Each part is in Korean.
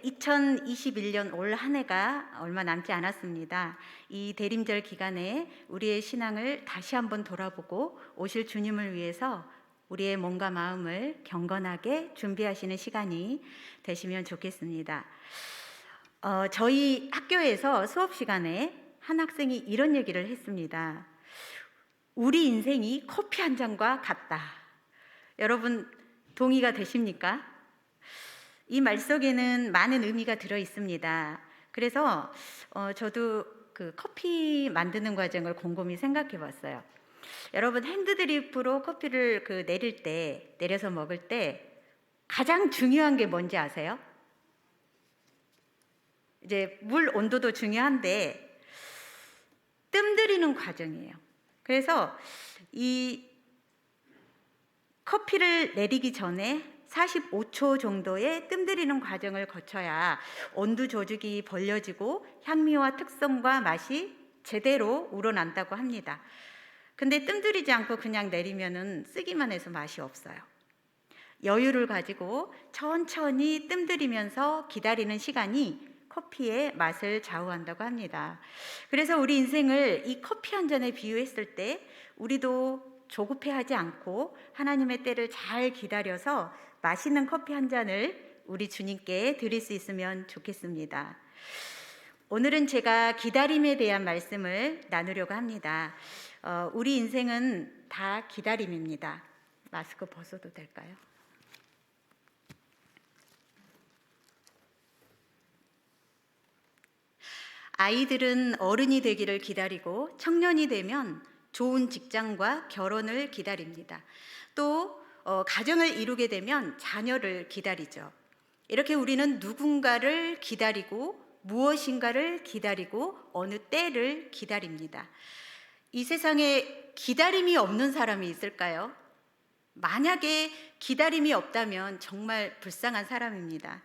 2021년 올 한 해가 얼마 남지 않았습니다. 이 대림절 기간에 우리의 신앙을 다시 한번 돌아보고 오실 주님을 위해서 우리의 몸과 마음을 경건하게 준비하시는 시간이 되시면 좋겠습니다. 저희 학교에서 수업 시간에 한 학생이 이런 얘기를 했습니다. 우리 인생이 커피 한 잔과 같다. 여러분 동의가 되십니까? 이 말 속에는 많은 의미가 들어 있습니다. 그래서 저도 그 커피 만드는 과정을 곰곰이 생각해 봤어요. 여러분 핸드드립으로 커피를 내려서 먹을 때 가장 중요한 게 뭔지 아세요? 이제 물 온도도 중요한데 뜸 들이는 과정이에요. 그래서 이 커피를 내리기 전에 45초 정도의 뜸 들이는 과정을 거쳐야 온도 조직이 벌려지고 향미와 특성과 맛이 제대로 우러난다고 합니다. 근데 뜸 들이지 않고 그냥 내리면은 쓰기만 해서 맛이 없어요. 여유를 가지고 천천히 뜸 들이면서 기다리는 시간이 커피의 맛을 좌우한다고 합니다. 그래서 우리 인생을 이 커피 한 잔에 비유했을 때 우리도 조급해하지 않고 하나님의 때를 잘 기다려서 맛있는 커피 한 잔을 우리 주님께 드릴 수 있으면 좋겠습니다. 오늘은 제가 기다림에 대한 말씀을 나누려고 합니다. 우리 인생은 다 기다림입니다. 마스크 벗어도 될까요? 아이들은 어른이 되기를 기다리고 청년이 되면 좋은 직장과 결혼을 기다립니다. 또 가정을 이루게 되면 자녀를 기다리죠. 이렇게 우리는 누군가를 기다리고 무엇인가를 기다리고 어느 때를 기다립니다. 이 세상에 기다림이 없는 사람이 있을까요? 만약에 기다림이 없다면 정말 불쌍한 사람입니다.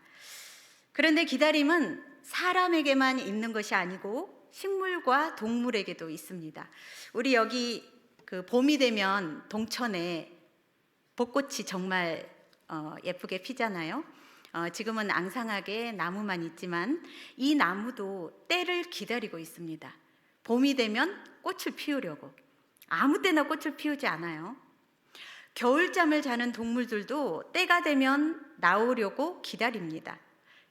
그런데 기다림은 사람에게만 있는 것이 아니고 식물과 동물에게도 있습니다. 우리 여기 봄이 되면 동천에 벚꽃이 정말 예쁘게 피잖아요. 지금은 앙상하게 나무만 있지만 이 나무도 때를 기다리고 있습니다. 봄이 되면 꽃을 피우려고. 아무 때나 꽃을 피우지 않아요. 겨울잠을 자는 동물들도 때가 되면 나오려고 기다립니다.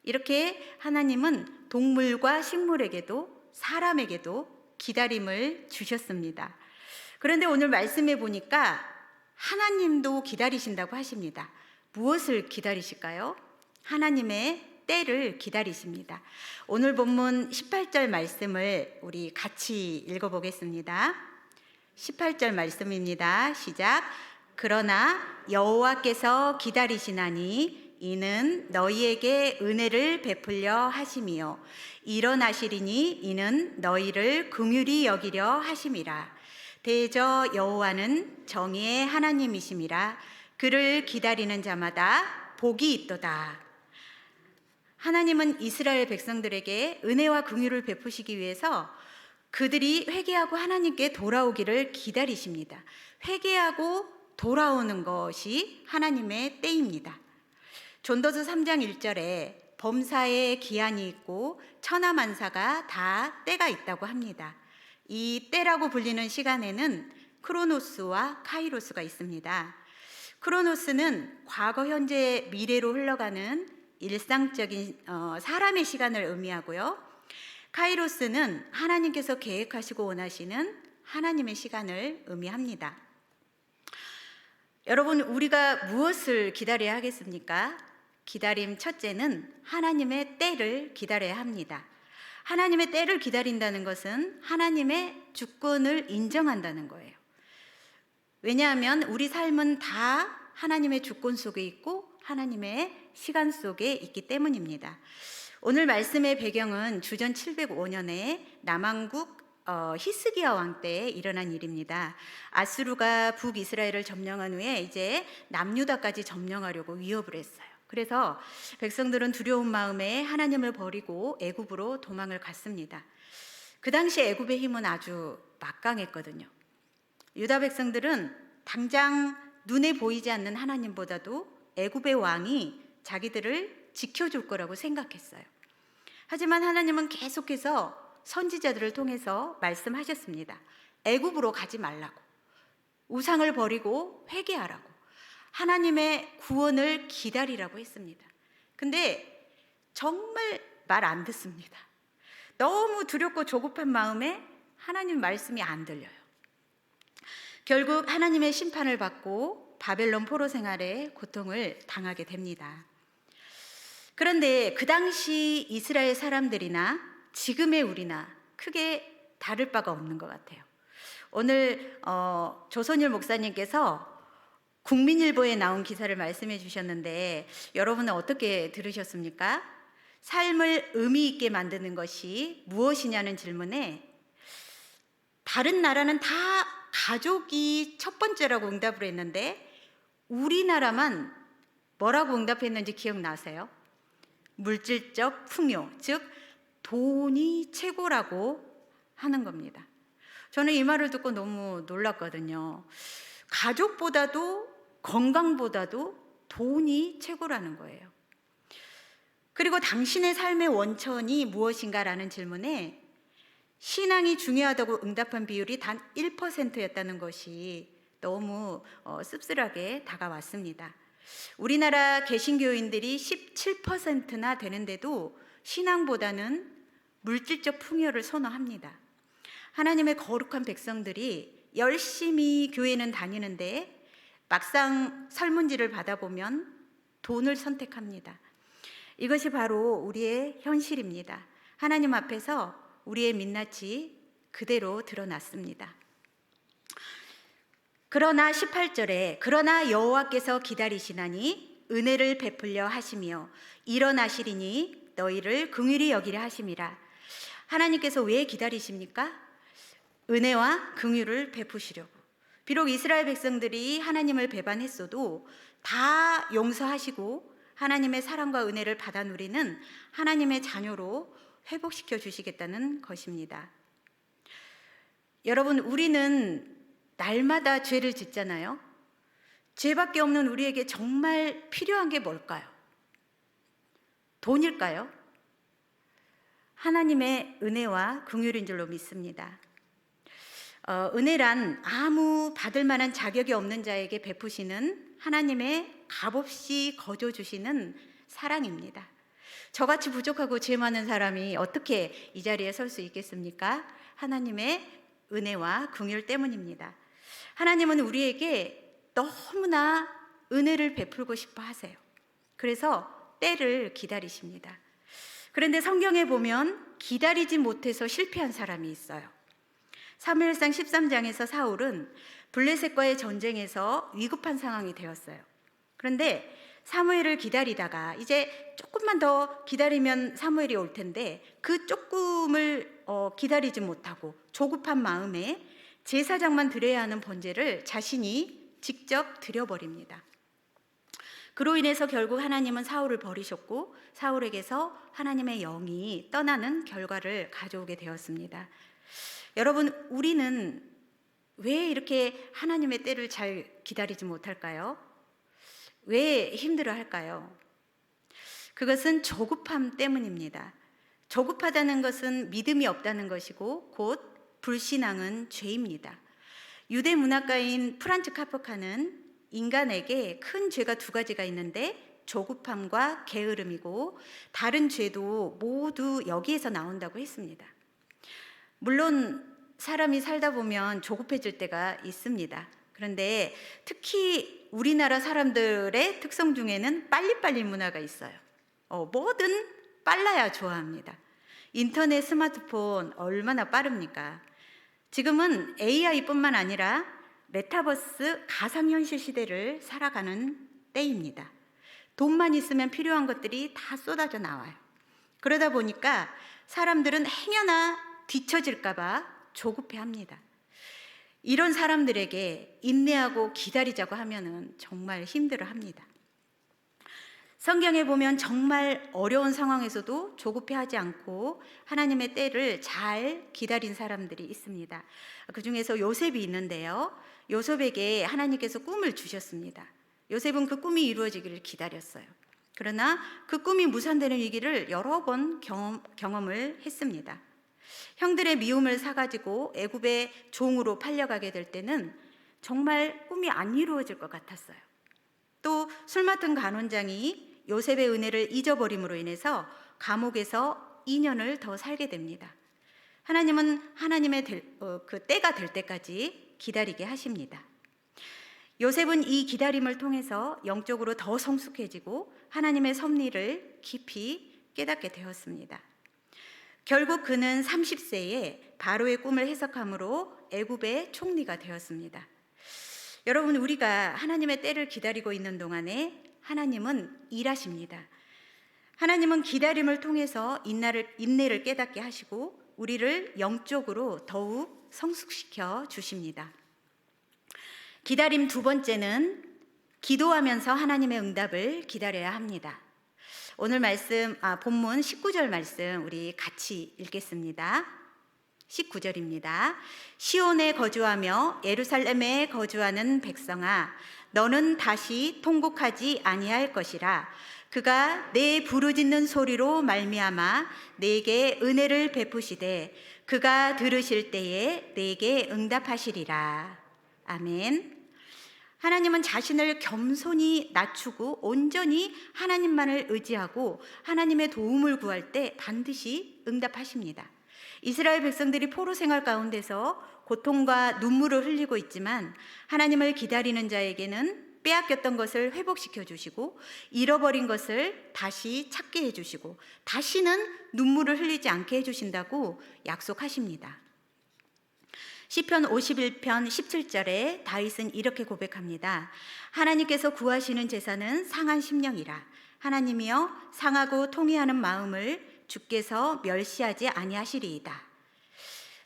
이렇게 하나님은 동물과 식물에게도 사람에게도 기다림을 주셨습니다. 그런데 오늘 말씀해 보니까 하나님도 기다리신다고 하십니다. 무엇을 기다리실까요? 하나님의 때를 기다리십니다. 오늘 본문 18절 말씀을 우리 같이 읽어보겠습니다. 18절 말씀입니다. 시작. 그러나 여호와께서 기다리시나니 이는 너희에게 은혜를 베풀려 하심이요 일어나시리니 이는 너희를 긍휼히 여기려 하심이라. 대저 여호와는 정의의 하나님이심이라. 그를 기다리는 자마다 복이 있도다. 하나님은 이스라엘 백성들에게 은혜와 긍휼을 베푸시기 위해서 그들이 회개하고 하나님께 돌아오기를 기다리십니다. 회개하고 돌아오는 것이 하나님의 때입니다. 존도서 3장 1절에 범사에 기한이 있고 천하만사가 다 때가 있다고 합니다. 이 때라고 불리는 시간에는 크로노스와 카이로스가 있습니다. 크로노스는 과거, 현재, 미래로 흘러가는 일상적인 사람의 시간을 의미하고요. 카이로스는 하나님께서 계획하시고 원하시는 하나님의 시간을 의미합니다. 여러분, 우리가 무엇을 기다려야 하겠습니까? 기다림 첫째는 하나님의 때를 기다려야 합니다. 하나님의 때를 기다린다는 것은 하나님의 주권을 인정한다는 거예요. 왜냐하면 우리 삶은 다 하나님의 주권 속에 있고 하나님의 시간 속에 있기 때문입니다. 오늘 말씀의 배경은 주전 705년에 남왕국 히스기야 왕 때에 일어난 일입니다. 아수르가 북이스라엘을 점령한 후에 이제 남유다까지 점령하려고 위협을 했어요. 그래서 백성들은 두려운 마음에 하나님을 버리고 애굽으로 도망을 갔습니다. 그 당시 애굽의 힘은 아주 막강했거든요. 유다 백성들은 당장 눈에 보이지 않는 하나님보다도 애굽의 왕이 자기들을 지켜줄 거라고 생각했어요. 하지만 하나님은 계속해서 선지자들을 통해서 말씀하셨습니다. 애굽으로 가지 말라고, 우상을 버리고 회개하라고, 하나님의 구원을 기다리라고 했습니다. 근데 정말 말 안 듣습니다. 너무 두렵고 조급한 마음에 하나님 말씀이 안 들려요. 결국 하나님의 심판을 받고 바벨론 포로 생활에 고통을 당하게 됩니다. 그런데 그 당시 이스라엘 사람들이나 지금의 우리나 크게 다를 바가 없는 것 같아요. 오늘 조선율 목사님께서 국민일보에 나온 기사를 말씀해 주셨는데 여러분은 어떻게 들으셨습니까? 삶을 의미 있게 만드는 것이 무엇이냐는 질문에 다른 나라는 다 가족이 첫 번째라고 응답을 했는데 우리나라만 뭐라고 응답했는지 기억나세요? 물질적 풍요, 즉 돈이 최고라고 하는 겁니다. 저는 이 말을 듣고 너무 놀랐거든요. 가족보다도 건강보다도 돈이 최고라는 거예요. 그리고 당신의 삶의 원천이 무엇인가라는 질문에 신앙이 중요하다고 응답한 비율이 단 1%였다는 것이 너무 씁쓸하게 다가왔습니다. 우리나라 개신교인들이 17%나 되는데도 신앙보다는 물질적 풍요를 선호합니다. 하나님의 거룩한 백성들이 열심히 교회는 다니는데 막상 설문지를 받아보면 돈을 선택합니다. 이것이 바로 우리의 현실입니다. 하나님 앞에서 우리의 민낯이 그대로 드러났습니다. 그러나 18절에 그러나 여호와께서 기다리시나니 은혜를 베풀려 하시며 일어나시리니 너희를 긍휼히 여기려 하심이라. 하나님께서 왜 기다리십니까? 은혜와 긍휼을 베푸시려고. 비록 이스라엘 백성들이 하나님을 배반했어도 다 용서하시고 하나님의 사랑과 은혜를 받아 누리는 하나님의 자녀로 회복시켜 주시겠다는 것입니다. 여러분, 우리는 날마다 죄를 짓잖아요. 죄밖에 없는 우리에게 정말 필요한 게 뭘까요? 돈일까요? 하나님의 은혜와 긍휼인 줄로 믿습니다. 은혜란 아무 받을 만한 자격이 없는 자에게 베푸시는 하나님의 값없이 거저 주시는 사랑입니다. 저같이 부족하고 죄 많은 사람이 어떻게 이 자리에 설 수 있겠습니까? 하나님의 은혜와 긍휼 때문입니다. 하나님은 우리에게 너무나 은혜를 베풀고 싶어 하세요. 그래서 때를 기다리십니다. 그런데 성경에 보면 기다리지 못해서 실패한 사람이 있어요. 사무엘상 13장에서 사울은 블레셋과의 전쟁에서 위급한 상황이 되었어요. 그런데 사무엘을 기다리다가 이제 조금만 더 기다리면 사무엘이 올 텐데 그 조금을 기다리지 못하고 조급한 마음에 제사장만 드려야 하는 번제를 자신이 직접 드려버립니다. 그로 인해서 결국 하나님은 사울을 버리셨고 사울에게서 하나님의 영이 떠나는 결과를 가져오게 되었습니다. 여러분, 우리는 왜 이렇게 하나님의 때를 잘 기다리지 못할까요? 왜 힘들어할까요? 그것은 조급함 때문입니다. 조급하다는 것은 믿음이 없다는 것이고 곧 불신앙은 죄입니다. 유대 문학가인 프란츠 카프카는 인간에게 큰 죄가 두 가지가 있는데 조급함과 게으름이고 다른 죄도 모두 여기에서 나온다고 했습니다. 물론 사람이 살다 보면 조급해질 때가 있습니다. 그런데 특히 우리나라 사람들의 특성 중에는 빨리빨리 문화가 있어요. 뭐든 빨라야 좋아합니다. 인터넷, 스마트폰 얼마나 빠릅니까? 지금은 AI뿐만 아니라 메타버스 가상현실 시대를 살아가는 때입니다. 돈만 있으면 필요한 것들이 다 쏟아져 나와요. 그러다 보니까 사람들은 행여나 뒤처질까 봐 조급해합니다. 이런 사람들에게 인내하고 기다리자고 하면은 정말 힘들어합니다. 성경에 보면 정말 어려운 상황에서도 조급해하지 않고 하나님의 때를 잘 기다린 사람들이 있습니다. 그 중에서 요셉이 있는데요. 요셉에게 하나님께서 꿈을 주셨습니다. 요셉은 그 꿈이 이루어지기를 기다렸어요. 그러나 그 꿈이 무산되는 위기를 여러 번 경험을 했습니다. 형들의 미움을 사가지고 애굽의 종으로 팔려가게 될 때는 정말 꿈이 안 이루어질 것 같았어요. 또 술 맡은 간원장이 요셉의 은혜를 잊어버림으로 인해서 감옥에서 2년을 더 살게 됩니다. 하나님은 하나님의 그 때가 될 때까지 기다리게 하십니다. 요셉은 이 기다림을 통해서 영적으로 더 성숙해지고 하나님의 섭리를 깊이 깨닫게 되었습니다. 결국 그는 30세에 바로의 꿈을 해석함으로 애굽의 총리가 되었습니다. 여러분, 우리가 하나님의 때를 기다리고 있는 동안에 하나님은 일하십니다. 하나님은 기다림을 통해서 인내를 깨닫게 하시고 우리를 영적으로 더욱 성숙시켜 주십니다. 기다림 두 번째는 기도하면서 하나님의 응답을 기다려야 합니다. 오늘 본문 19절 말씀 우리 같이 읽겠습니다. 19절입니다. 시온에 거주하며 예루살렘에 거주하는 백성아, 너는 다시 통곡하지 아니할 것이라. 그가 내 부르짖는 소리로 말미암아 내게 은혜를 베푸시되 그가 들으실 때에 내게 응답하시리라. 아멘. 하나님은 자신을 겸손히 낮추고 온전히 하나님만을 의지하고 하나님의 도움을 구할 때 반드시 응답하십니다. 이스라엘 백성들이 포로 생활 가운데서 고통과 눈물을 흘리고 있지만 하나님을 기다리는 자에게는 빼앗겼던 것을 회복시켜 주시고 잃어버린 것을 다시 찾게 해주시고 다시는 눈물을 흘리지 않게 해주신다고 약속하십니다. 시편 51편 17절에 다윗은 이렇게 고백합니다. 하나님께서 구하시는 제사는 상한 심령이라. 하나님이여 상하고 통회하는 마음을 주께서 멸시하지 아니하시리이다.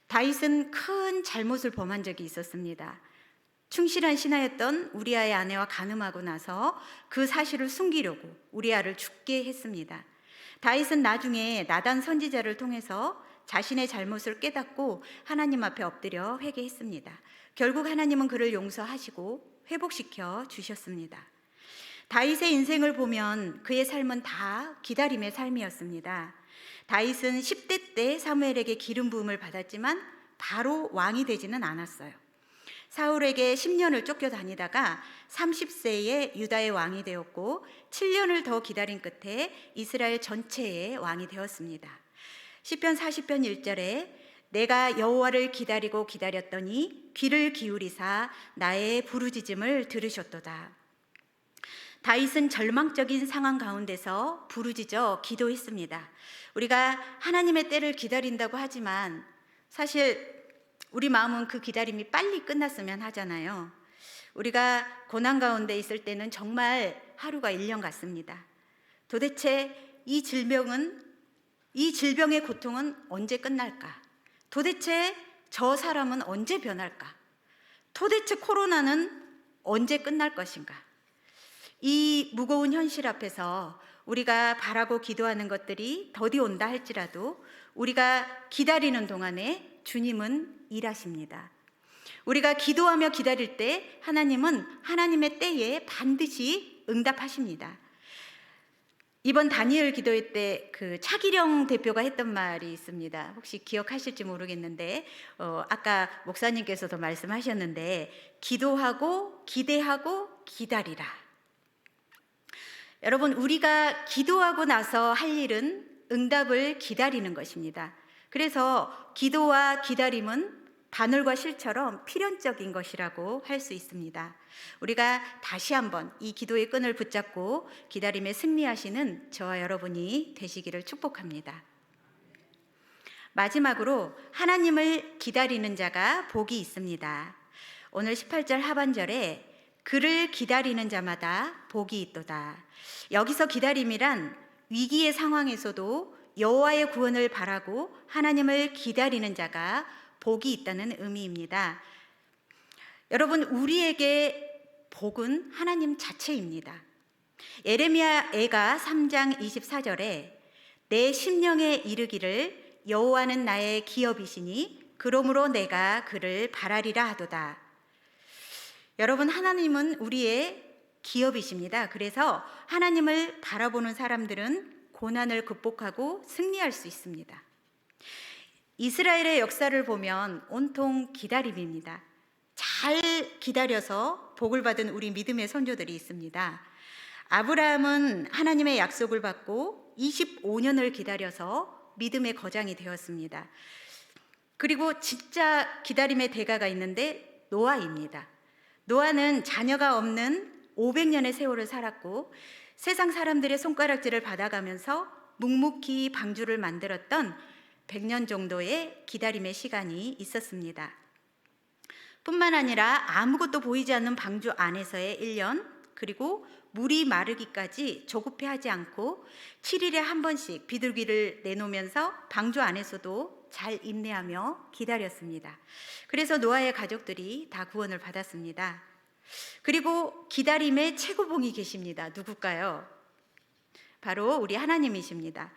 다윗은 큰 잘못을 범한 적이 있었습니다. 충실한 신하였던 우리아의 아내와 간음하고 나서 그 사실을 숨기려고 우리아를 죽게 했습니다. 다윗은 나중에 나단 선지자를 통해서 자신의 잘못을 깨닫고 하나님 앞에 엎드려 회개했습니다. 결국 하나님은 그를 용서하시고 회복시켜 주셨습니다. 다윗의 인생을 보면 그의 삶은 다 기다림의 삶이었습니다. 다윗은 10대 때 사무엘에게 기름 부음을 받았지만 바로 왕이 되지는 않았어요. 사울에게 10년을 쫓겨다니다가 30세에 유다의 왕이 되었고 7년을 더 기다린 끝에 이스라엘 전체의 왕이 되었습니다. 시편 40편 1절에 내가 여호와를 기다리고 기다렸더니 귀를 기울이사 나의 부르짖음을 들으셨도다. 다윗은 절망적인 상황 가운데서 부르짖어 기도했습니다. 우리가 하나님의 때를 기다린다고 하지만 사실 우리 마음은 그 기다림이 빨리 끝났으면 하잖아요. 우리가 고난 가운데 있을 때는 정말 하루가 1년 같습니다. 도대체 이 질병의 고통은 언제 끝날까? 도대체 저 사람은 언제 변할까? 도대체 코로나는 언제 끝날 것인가? 이 무거운 현실 앞에서 우리가 바라고 기도하는 것들이 더디 온다 할지라도 우리가 기다리는 동안에 주님은 일하십니다. 우리가 기도하며 기다릴 때 하나님은 하나님의 때에 반드시 응답하십니다. 이번 다니엘 기도회 때 그 차기령 대표가 했던 말이 있습니다. 혹시 기억하실지 모르겠는데 아까 목사님께서도 말씀하셨는데 기도하고 기대하고 기다리라. 여러분, 우리가 기도하고 나서 할 일은 응답을 기다리는 것입니다. 그래서 기도와 기다림은 바늘과 실처럼 필연적인 것이라고 할 수 있습니다. 우리가 다시 한번 이 기도의 끈을 붙잡고 기다림에 승리하시는 저와 여러분이 되시기를 축복합니다. 마지막으로 하나님을 기다리는 자가 복이 있습니다. 오늘 18절 하반절에 그를 기다리는 자마다 복이 있도다. 여기서 기다림이란 위기의 상황에서도 여호와의 구원을 바라고 하나님을 기다리는 자가 복이 있다는 의미입니다. 여러분, 우리에게 복은 하나님 자체입니다. 예레미야 애가 3장 24절에 내 심령에 이르기를 여호와는 나의 기업이시니 그러므로 내가 그를 바라리라 하도다. 여러분, 하나님은 우리의 기업이십니다. 그래서 하나님을 바라보는 사람들은 고난을 극복하고 승리할 수 있습니다. 이스라엘의 역사를 보면 온통 기다림입니다. 잘 기다려서 복을 받은 우리 믿음의 선조들이 있습니다. 아브라함은 하나님의 약속을 받고 25년을 기다려서 믿음의 거장이 되었습니다. 그리고 진짜 기다림의 대가가 있는데 노아입니다. 노아는 자녀가 없는 500년의 세월을 살았고 세상 사람들의 손가락질을 받아가면서 묵묵히 방주를 만들었던 100년 정도의 기다림의 시간이 있었습니다. 뿐만 아니라 아무것도 보이지 않는 방주 안에서의 1년, 그리고 물이 마르기까지 조급해하지 않고 7일에 한 번씩 비둘기를 내놓으면서 방주 안에서도 잘 인내하며 기다렸습니다. 그래서 노아의 가족들이 다 구원을 받았습니다. 그리고 기다림의 최고봉이 계십니다. 누굴까요? 바로 우리 하나님이십니다.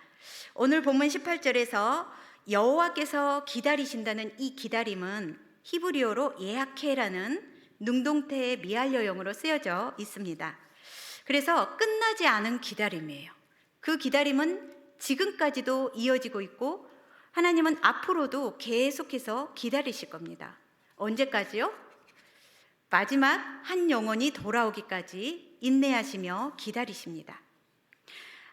오늘 본문 18절에서 여호와께서 기다리신다는 이 기다림은 히브리어로 예하케라는 능동태의 미알려형으로 쓰여져 있습니다. 그래서 끝나지 않은 기다림이에요. 그 기다림은 지금까지도 이어지고 있고 하나님은 앞으로도 계속해서 기다리실 겁니다. 언제까지요? 마지막 한 영혼이 돌아오기까지 인내하시며 기다리십니다.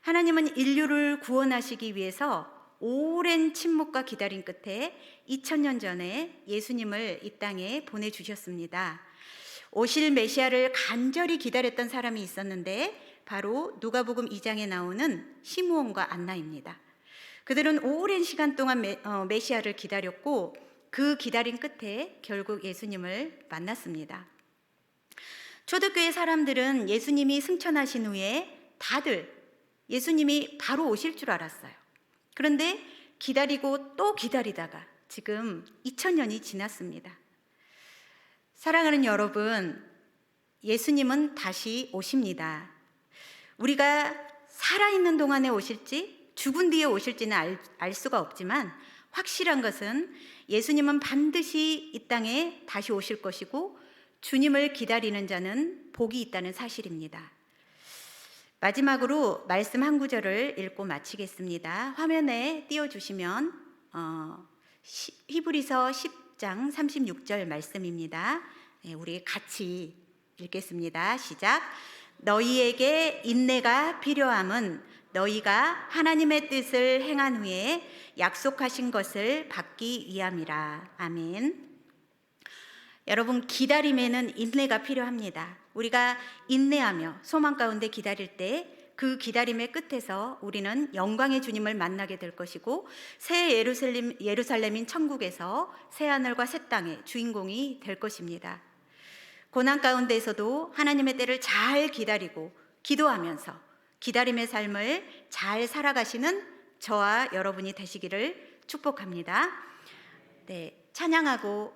하나님은 인류를 구원하시기 위해서 오랜 침묵과 기다림 끝에 2000년 전에 예수님을 이 땅에 보내주셨습니다. 오실 메시아를 간절히 기다렸던 사람이 있었는데 바로 누가복음 2장에 나오는 시므온과 안나입니다. 그들은 오랜 시간 동안 메시아를 기다렸고 그 기다림 끝에 결국 예수님을 만났습니다. 초대교회 사람들은 예수님이 승천하신 후에 다들 예수님이 바로 오실 줄 알았어요. 그런데 기다리고 또 기다리다가 지금 2000년이 지났습니다. 사랑하는 여러분, 예수님은 다시 오십니다. 우리가 살아있는 동안에 오실지 죽은 뒤에 오실지는 알 수가 없지만 확실한 것은 예수님은 반드시 이 땅에 다시 오실 것이고 주님을 기다리는 자는 복이 있다는 사실입니다. 마지막으로 말씀 한 구절을 읽고 마치겠습니다. 화면에 띄워주시면 히브리서 10장 36절 말씀입니다. 우리 같이 읽겠습니다. 시작. 너희에게 인내가 필요함은 너희가 하나님의 뜻을 행한 후에 약속하신 것을 받기 위함이라. 아멘. 여러분, 기다림에는 인내가 필요합니다. 우리가 인내하며 소망 가운데 기다릴 때 그 기다림의 끝에서 우리는 영광의 주님을 만나게 될 것이고 새 예루살렘인 천국에서 새 하늘과 새 땅의 주인공이 될 것입니다. 고난 가운데에서도 하나님의 때를 잘 기다리고 기도하면서 기다림의 삶을 잘 살아가시는 저와 여러분이 되시기를 축복합니다. 네, 찬양하고